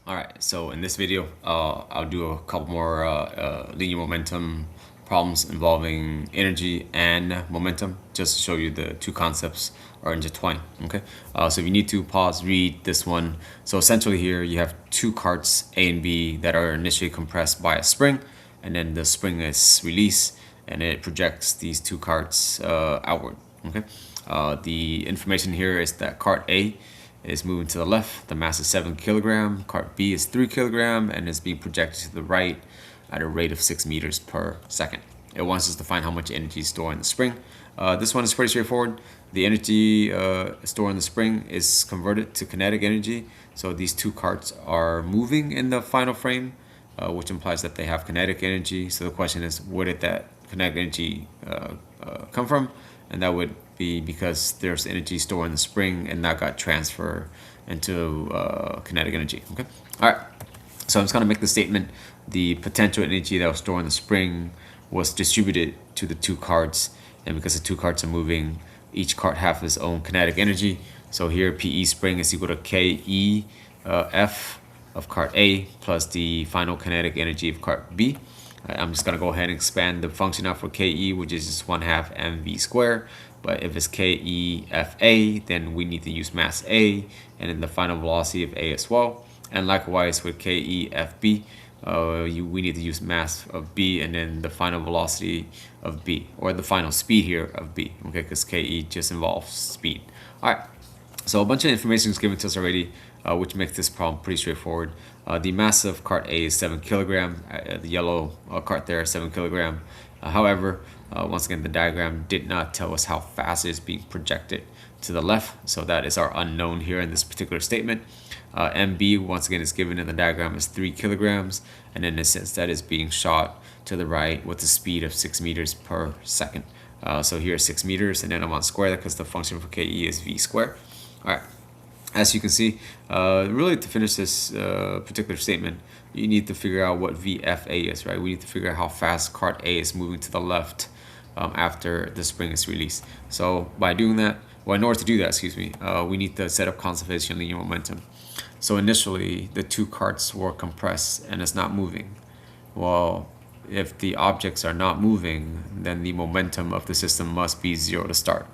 All right, so in this video, I'll do a couple more linear momentum problems involving energy and momentum, just to show you the two concepts are intertwined. Okay, so if you need to pause, read this one. So essentially, here you have two carts A and B that are initially compressed by a spring, and then the spring is released, and it projects these two carts outward. Okay, the information here is that cart A is moving to the left. The mass is 7 kilogram. Cart B is 3 kilogram and is being projected to the right at a rate of 6 meters per second. It wants us to find how much energy is stored in the spring. This one is pretty straightforward. The energy stored in the spring is converted to kinetic energy. So these two carts are moving in the final frame, which implies that they have kinetic energy. So the question is, where did that kinetic energy come from? And that would be because there's energy stored in the spring and that got transferred into kinetic energy. Okay. All right. So I'm just going to make the statement: the potential energy that was stored in the spring was distributed to the two carts, and because the two carts are moving, each cart has its own kinetic energy. So here, PE spring is equal to KE F of cart A plus the final kinetic energy of cart B. I'm just going to go ahead and expand the function out for KE, which is just 1/2 mv squared. But if it's KEFA, then we need to use mass A and then the final velocity of A as well. And likewise with KEFB, we need to use mass of B and then the final velocity of B, or the final speed here of B, okay, because KE just involves speed. All right. So a bunch of information is given to us already, which makes this problem pretty straightforward. The mass of cart A is 7 kilogram. The yellow cart there is 7 kilogram. However, once again, the diagram did not tell us how fast it is being projected to the left. So that is our unknown here in this particular statement. MB, once again, is given in the diagram as 3 kilograms. And in a sense, that is being shot to the right with a speed of 6 meters per second. So here 6 meters, and then I want to square that because the function for KE is V squared. All right. As you can see, really to finish this particular statement, you need to figure out what VFA is, right? We need to figure out how fast cart A is moving to the left after the spring is released. So by doing that, well, in order to do that, excuse me, we need to set up conservation of linear momentum. So initially, the two carts were compressed and it's not moving. Well, if the objects are not moving, then the momentum of the system must be 0 to start.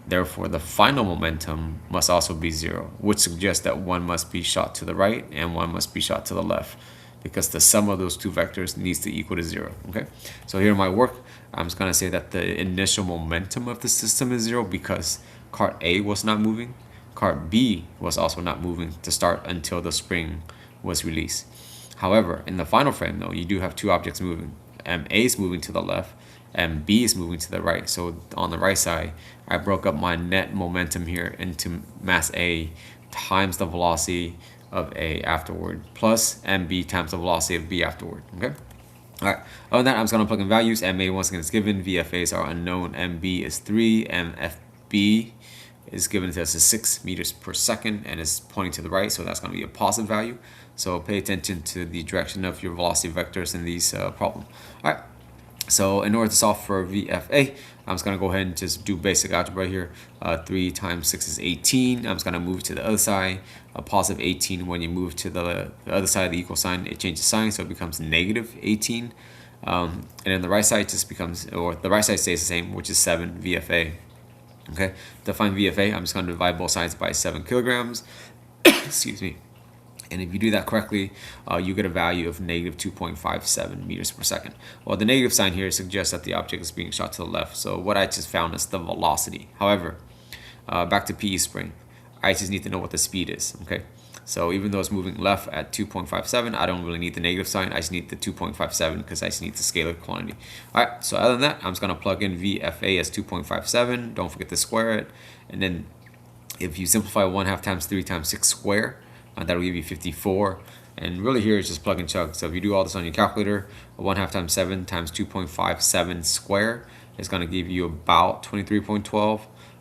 Therefore, the final momentum must also be 0, which suggests that one must be shot to the right and one must be shot to the left, because the sum of those two vectors needs to equal to 0. Okay, so here in my work, I'm just going to say that the initial momentum of the system is 0 because cart A was not moving. Cart B was also not moving to start until the spring was released. However, in the final frame, though, you do have two objects moving. MA is moving to the left and B is moving to the right. So on the right side, I broke up my net momentum here into mass A times the velocity of A afterward plus MB times the velocity of B afterward. Okay. All right. Other than that, I'm just gonna plug in values. MA once again is given. VFAs are unknown. MB is 3. MFB is given to us as 6 meters per second and is pointing to the right, so that's going to be a positive value. So pay attention to the direction of your velocity vectors in these problems. All right. So in order to solve for VFA, I'm just going to go ahead and just do basic algebra here. 3 times 6 is 18. I'm just going to move to the other side. A positive 18, when you move to the other side of the equal sign, it changes sign, so it becomes negative 18. And then the right side just becomes, or the right side stays the same, which is 7 VFA. Okay, to find VFA, I'm just going to divide both sides by 7 kilograms. Excuse me. And if you do that correctly, you get a value of negative 2.57 meters per second. Well, the negative sign here suggests that the object is being shot to the left. So what I just found is the velocity. However, back to PE spring, I just need to know what the speed is. Okay, so even though it's moving left at 2.57, I don't really need the negative sign. I just need the 2.57 because I just need the scalar quantity. All right, so other than that, I'm just going to plug in VFA as 2.57. Don't forget to square it. And then if you simplify 1/2 times 3 times 6 square, that'll give you 54. And really here is just plug and chug. So if you do all this on your calculator, 1/2 times 7 times 2.57 square is going to give you about 23.12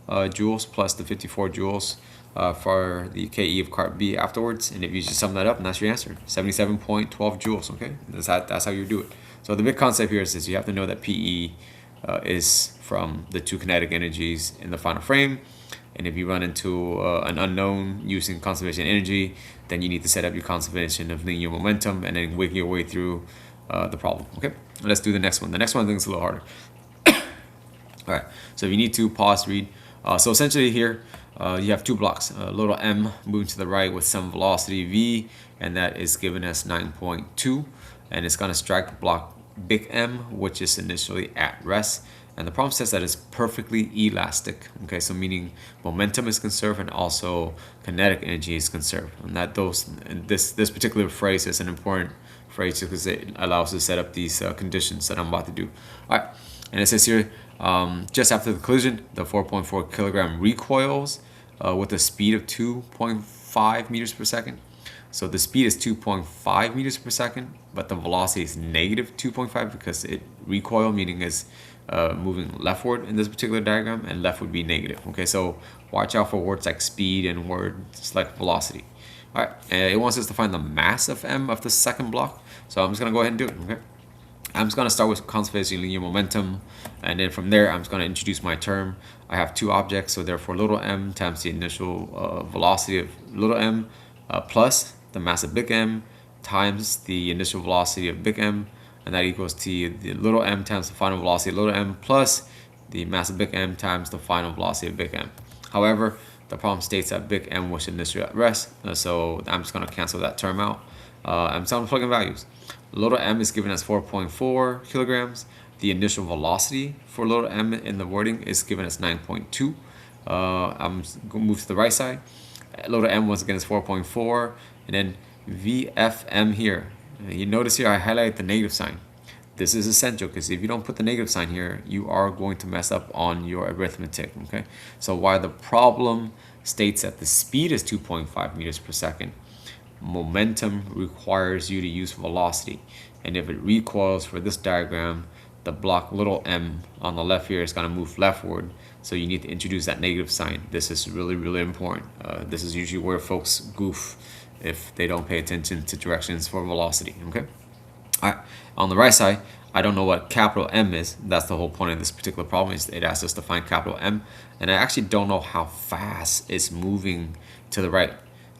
joules plus the 54 joules for the KE of cart B afterwards. And if you just sum that up, and that's your answer, 77.12 joules. Okay, that's how you do it. So the big concept here is you have to know that PE is from the two kinetic energies in the final frame. And if you run into an unknown using conservation energy, then you need to set up your conservation of linear momentum and then wiggle your way through the problem. Okay, let's do the next one. The next one I think is a little harder. All right, so if you need to pause, read. So essentially here, you have two blocks, little m moving to the right with some velocity v, and that is given as 9.2, and it's gonna strike the block big M, which is initially at rest. And the problem says that it's perfectly elastic. Okay, so meaning momentum is conserved and also kinetic energy is conserved. And that this particular phrase is an important phrase because it allows us to set up these conditions that I'm about to do. All right, and it says here, just after the collision, the 4.4 kilogram recoils with a speed of 2.5 meters per second. So the speed is 2.5 meters per second, but the velocity is negative 2.5 because it recoil, meaning is moving leftward in this particular diagram, and left would be negative. Okay, so watch out for words like speed and words like velocity. All right, it wants us to find the mass of m of the second block. So I'm just gonna go ahead and do it. Okay, I'm just gonna start with conservation linear momentum, and then from there I'm just gonna introduce my term. I have two objects, so therefore little m times the initial velocity of little m plus the mass of big M times the initial velocity of big M, and that equals to the little m times the final velocity of little m plus the mass of big M times the final velocity of big M. However, the problem states that big M was initially at rest, so I'm just going to cancel that term out. I'm still plugging values. Little m is given as 4.4 kilograms. The initial velocity for little m in the wording is given as 9.2. I'm going to move to the right side. Little m once again is 4.4, and then VFM here. You notice here I highlight the negative sign. This is essential because if you don't put the negative sign here, you are going to mess up on your arithmetic. Okay, so while the problem states that the speed is 2.5 meters per second, momentum requires you to use velocity, and if it recoils for this diagram, the block little m on the left here is going to move leftward, so you need to introduce that negative sign. This is really important. This is usually where folks goof if they don't pay attention to directions for velocity. Okay, all right, on the right side I don't know what capital M is. That's the whole point of this particular problem, is it asks us to find capital M, and I actually don't know how fast it's moving to the right.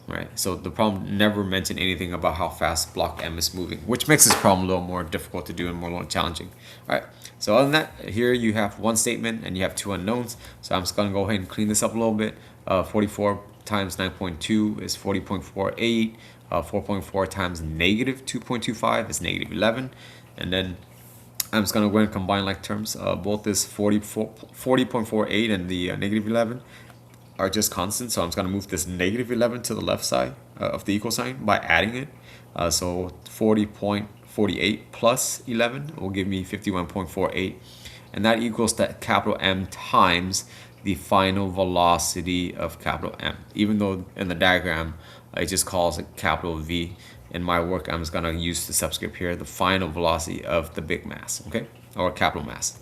Right, so the problem never mentioned anything about how fast block M is moving, which makes this problem a little more difficult to do and more challenging. All right, so other than that, here you have one statement and you have two unknowns. So I'm just going to go ahead and clean this up a little bit. 44 times 9.2 is 40.48. 4.4 times negative 2.25 is negative 11. And then I'm just going to go ahead and combine like terms. Both this 40.48 and the negative 11 are just constants, so I'm just going to move this negative 11 to the left side of the equal sign by adding it. So 40.48 plus 11 will give me 51.48, and that equals that capital M times the final velocity of capital M. Even though in the diagram it just calls it capital V, in my work I'm just going to use the subscript here, the final velocity of the big mass, okay, or capital mass.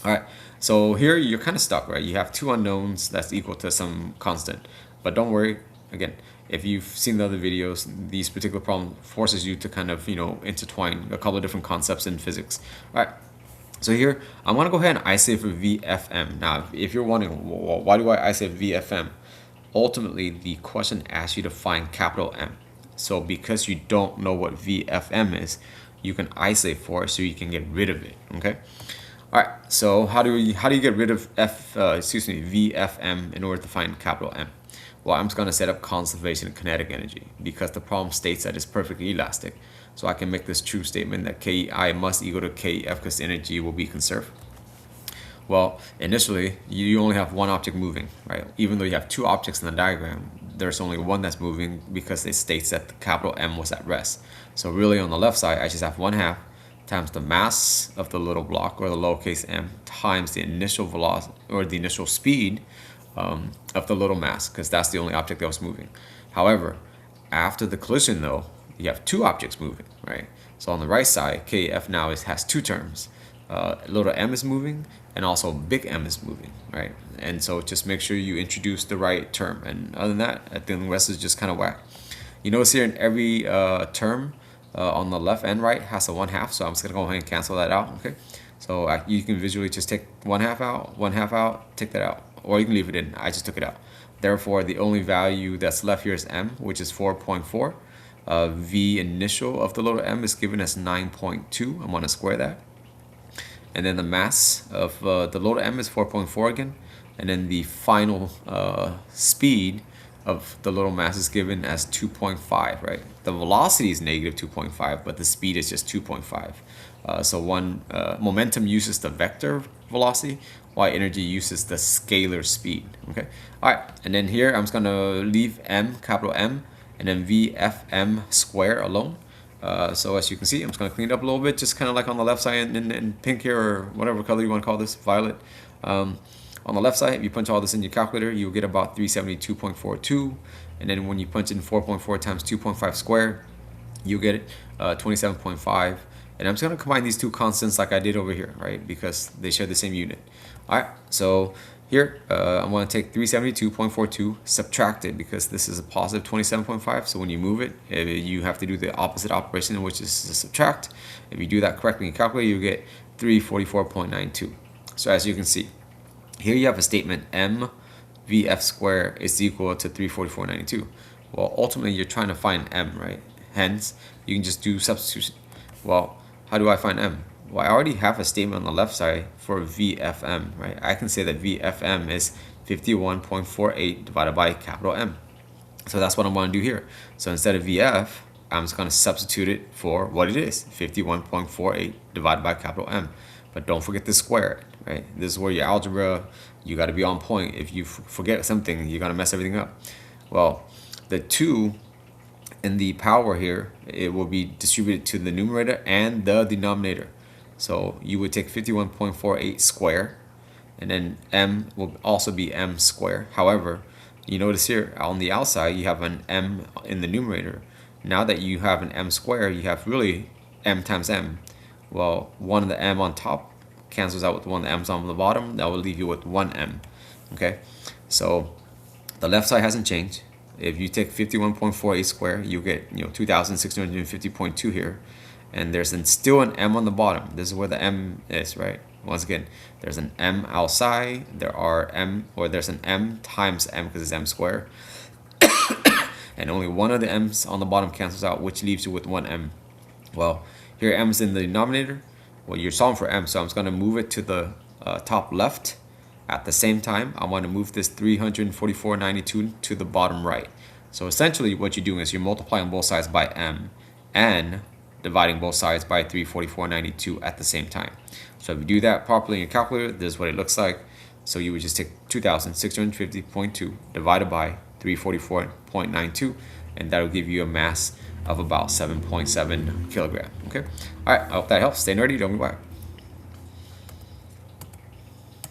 All right, so here you're kind of stuck, right? You have two unknowns that's equal to some constant, but don't worry. Again, if you've seen the other videos, these particular problem forces you to kind of, intertwine a couple of different concepts in physics. All right, so here I'm gonna go ahead and isolate for VFM. Now, if you're wondering, well, why do I isolate VFM? Ultimately, the question asks you to find capital M. So because you don't know what VFM is, you can isolate for it so you can get rid of it, okay? All right, so how do you get rid of VFM in order to find capital M? Well, I'm just going to set up conservation of kinetic energy because the problem states that it's perfectly elastic. So I can make this true statement that KI must equal to KF because energy will be conserved. Well, initially, you only have one object moving, right? Even though you have two objects in the diagram, there's only one that's moving because it states that the capital M was at rest. So really on the left side, I just have 1/2 times the mass of the little block, or the lowercase m, times the initial velocity or the initial speed of the little mass, because that's the only object that was moving. However, after the collision though, you have two objects moving, right? So on the right side, KF now has two terms. Little m is moving and also big M is moving, right? And so just make sure you introduce the right term, and other than that, I think the rest is just kind of whack. You notice here in every term on the left and right has a 1/2, so I'm just gonna go ahead and cancel that out. Okay, so you can visually just take 1/2 out, 1/2 out, take that out. or you can leave it in. I just took it out. Therefore, the only value that's left here is m, which is 4.4. V initial of the load m is given as 9.2. I'm going to square that. And then the mass of the load m is 4.4 again. And then the final speed of the load mass is given as 2.5, right? The velocity is negative 2.5, but the speed is just 2.5. So momentum uses the vector velocity, while energy uses the scalar speed. Okay. All right. And then here I'm just gonna leave m, capital M, and then VFM square alone. So as you can see, I'm just gonna clean it up a little bit, just kind of like on the left side in pink here, or whatever color you want to call this, violet. On the left side, if you punch all this in your calculator, you'll get about 372.42. And then when you punch in 4.4 times 2.5 squared, you get it 27.5. And I'm just going to combine these two constants like I did over here, right? Because they share the same unit. All right, so here I'm going to take 372.42, subtract it because this is a positive 27.5. So when you move it, you have to do the opposite operation, which is to subtract. If you do that correctly in your calculator, you get 344.92. So as you can see, here you have a statement m VF squared is equal to 344.92. Well, ultimately you're trying to find m, right? Hence, you can just do substitution. Well, how do I find m? Well, I already have a statement on the left side for VFM, right? I can say that VFM is 51.48 divided by capital M. So that's what I'm going to do here. So instead of VF, I'm just going to substitute it for what it is, 51.48 divided by capital M. But don't forget to square it, right? This is where your algebra, you got to be on point. If you forget something, you're going to mess everything up. Well, the 2 in the power here, it will be distributed to the numerator and the denominator. So you would take 51.48 square, and then m will also be m square. However, you notice here on the outside, you have an m in the numerator. Now that you have an m square, you have really m times m. Well, one of the m on top cancels out with one of the m's on the bottom. That will leave you with 1m. Okay, so the left side hasn't changed. If you take 51.48 square, you get 2,650.2 here, and there's still an m on the bottom. This is where the m is, right? Once again, there's an m outside. There's an m times m because it's m squared, and only one of the m's on the bottom cancels out, which leaves you with 1m. Well, here m is in the denominator. Well, you're solving for m, so I'm just going to move it to the top left. At the same time, I want to move this 344.92 to the bottom right. So essentially what you're doing is you're multiplying both sides by m and dividing both sides by 344.92 at the same time. So if you do that properly in your calculator, this is what it looks like. So you would just take 2,650.2 divided by 344.92, and that will give you a mass of about 7.7 kilogram. Okay. All right. I hope that helps. Stay nerdy. Don't be whack.